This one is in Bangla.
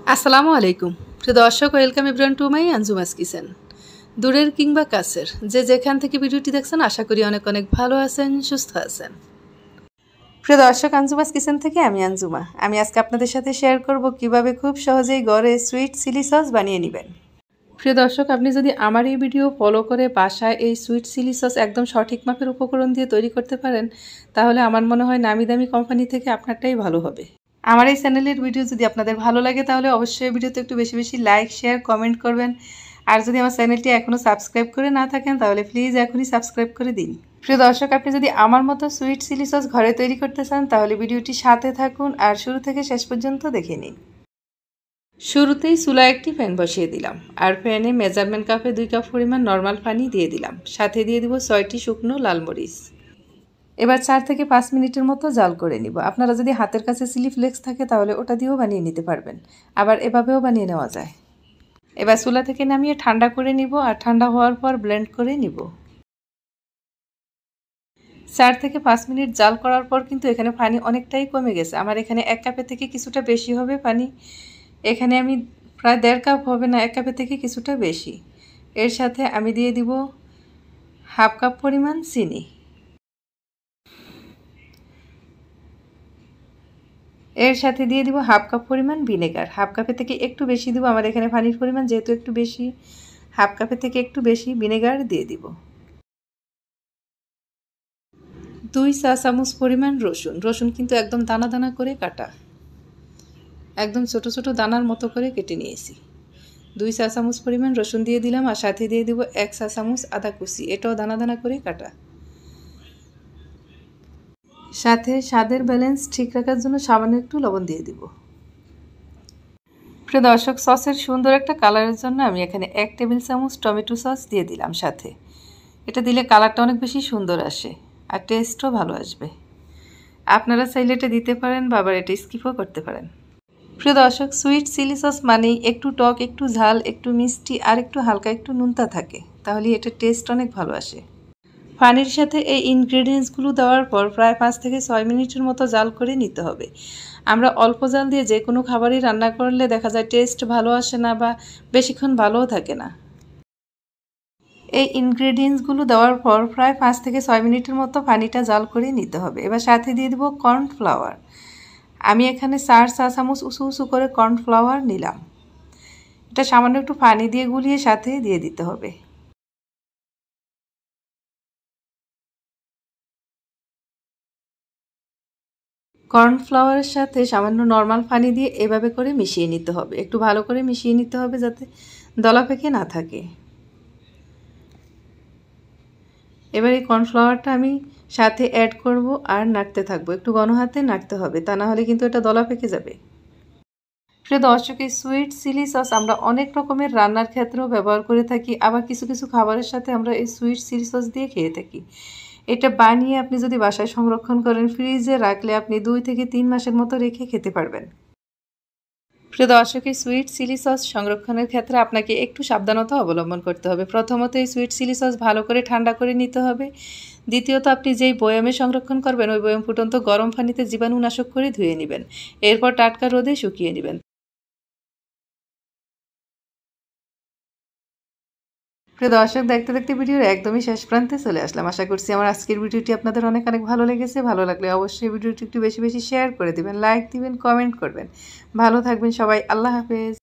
আসসালামু আলাইকুম প্রিয় দর্শক, welcome everyone to my Anjuma's kitchen. দূরের কিংবা কাছের যে যেখান থেকে ভিডিওটি দেখছেন, আশা করি অনেক অনেক ভালো আছেন, সুস্থ আছেন। প্রিয় দর্শক, আঞ্জুমাস কিচেন থেকে আমি আঞ্জুমা। আমি আজকে আপনাদের সাথে শেয়ার করব কিভাবে খুব সহজেই ঘরে সুইট চিলি সস বানিয়ে নেবেন। প্রিয় দর্শক, আপনি যদি আমার এই ভিডিও ফলো করে বাসায় এই সুইট চিলি সস একদম সঠিক মাপের উপকরণ দিয়ে তৈরি করতে পারেন, তাহলে আমার মনে হয় নামি দামি কোম্পানি থেকে আপনারটাই ভালো হবে। আমার এই চ্যানেলের ভিডিও যদি আপনাদের ভালো লাগে তাহলে অবশ্যই ভিডিওতে একটু বেশি বেশি লাইক, শেয়ার, কমেন্ট করবেন। আর যদি আমার চ্যানেলটি এখনও সাবস্ক্রাইব করে না থাকেন তাহলে প্লিজ এখনই সাবস্ক্রাইব করে দিন। প্রিয় দর্শক, আপনি যদি আমার মতো সুইট চিলি সস ঘরে তৈরি করতে চান তাহলে ভিডিওটি সাথে থাকুন আর শুরু থেকে শেষ পর্যন্ত দেখে নিন। শুরুতেই চুলায় একটি প্যান বসিয়ে দিলাম আর প্যানে মেজারমেন্ট কাপে 2 কাপ পরিমাণ নর্মাল পানি দিয়ে দিলাম। সাথে দিয়ে দিব 6টি শুকনো লাল মরিচ। এবার 4 থেকে 5 মিনিটের মতো জাল করে নিব। আপনারা যদি হাতের কাছে চিলি ফ্লেক্স থাকে তাহলে ওটা দিয়েও বানিয়ে নিতে পারবেন, আবার এভাবেও বানিয়ে নেওয়া যায়। এবার চুলা থেকে নামিয়ে ঠান্ডা করে নিব আর ঠান্ডা হওয়ার পর ব্লেন্ড করে নিব। 4 থেকে 5 মিনিট জাল করার পর কিন্তু এখানে পানি অনেকটাই কমে গেছে। আমার এখানে 1 কাপের থেকে কিছুটা বেশি হবে পানি। এখানে আমি প্রায় 1.5 কাপ হবে না, 1 কাপের থেকে কিছুটা বেশি। এর সাথে আমি দিয়ে দিব হাফ কাপ পরিমাণ চিনি। এর সাথে দিয়ে দিব হাফ কাপ পরিমাণ ভিনেগার। হাফ কাপের থেকে একটু বেশি দিব, আমার এখানে পানির পরিমাণ যেহেতু একটু বেশি, হাফ কাপের থেকে একটু বেশি ভিনেগার দিয়ে দিব। 2 চা চামচ পরিমাণ রসুন। রসুন কিন্তু একদম দানা দানা করে কাটা, একদম ছোট ছোট দানার মতো করে কেটে নিয়েছি। 2 চা চামচ পরিমাণ রসুন দিয়ে দিলাম আর সাথে দিয়ে দিব 1 চা চামচ আদা কুচি, এটাও দানা দানা করে কাটা। সাথে স্বাদের ব্যালেন্স ঠিক রাখার জন্য সামান্য একটু লবণ দিয়ে দিব। প্রিয় দর্শক, সসের সুন্দর একটা কালারের জন্য আমি এখানে 1 টেবিল চামচ টমেটো সস দিয়ে দিলাম সাথে। এটা দিলে কালারটা অনেক বেশি সুন্দর আসে আর টেস্টও ভালো আসবে। আপনারা চাইলে এটা দিতে পারেন বা আবার এটা স্কিপও করতে পারেন। প্রিয় দর্শক, সুইট চিলি সস মানেই একটু টক, একটু ঝাল, একটু মিষ্টি আর একটু হালকা একটু নুনতা থাকে, তাহলে এটা টেস্ট অনেক ভালো আসে। পানির সাথে এই ইনগ্রেডিয়েন্টসগুলো দেওয়ার পর প্রায় 5 থেকে 6 মিনিটের মতো জাল করে নিতে হবে। আমরা অল্প জাল দিয়ে যে কোনো খাবারই রান্না করলে দেখা যায় টেস্ট ভালো আসে না বা বেশিক্ষণ ভালোও থাকে না। এই ইনগ্রেডিয়েন্টসগুলো দেওয়ার পর প্রায় 5 থেকে 6 মিনিটের মতো পানিটা জাল করে নিতে হবে। এবার সাথে দিয়ে দেবো কর্নফ্লাওয়ার। আমি এখানে 4 চা চামচ উঁচু উঁচু করে কর্নফ্লাওয়ার নিলাম। এটা সামান্য একটু পানি দিয়ে গুলিয়ে সাথে দিয়ে দিতে হবে। কর্নফ্লাওয়ারের সাথে সামান্য নর্মাল পানি দিয়ে এভাবে করে মিশিয়ে নিতে হবে। একটু ভালো করে মিশিয়ে নিতে হবে যাতে দলা পেকে না থাকে। এবার এই কর্নফ্লাওয়ারটা আমি সাথে অ্যাড করব আর নাড়তে থাকবো। একটু ঘন হাতে নাড়তে হবে, তা না হলে কিন্তু এটা দলা পেকে যাবে। প্রিয় দর্শক, এই সুইট চিলি সস আমরা অনেক রকমের রান্নার ক্ষেত্রেও ব্যবহার করে থাকি, আবার কিছু কিছু খাবারের সাথে আমরা এই সুইট চিলি সস দিয়ে খেয়ে থাকি। এটা বানিয়ে আপনি যদি বাসায় সংরক্ষণ করেন, ফ্রিজে রাখলে আপনি 2 থেকে 3 মাসের মতো রেখে খেতে পারবেন। প্রিয় দর্শক, এই সুইট চিলি সস সংরক্ষণের ক্ষেত্রে আপনাকে একটু সাবধানতা অবলম্বন করতে হবে। প্রথমত এই সুইট চিলি সস ভালো করে ঠান্ডা করে নিতে হবে। দ্বিতীয়ত আপনি যেই বয়ামে সংরক্ষণ করবেন ওই বয়াম ফুটন্ত গরম পানিতে জীবাণুনাশক করে ধুয়ে নেবেন। এরপর টাটকা রোদে শুকিয়ে নেবেন। প্রিয় দর্শক, দেখতে দেখতে ভিডিওর একদমই শেষ প্রান্তে চলে আসলাম। আশা করছি আমার আজকের ভিডিওটি আপনাদের অনেক অনেক ভালো লেগেছে। ভালো লাগলে অবশ্যই ভিডিওটি একটু বেশি বেশি শেয়ার করে দিবেন, লাইক দিবেন, কমেন্ট করবেন। ভালো থাকবেন সবাই। আল্লাহ হাফেজ।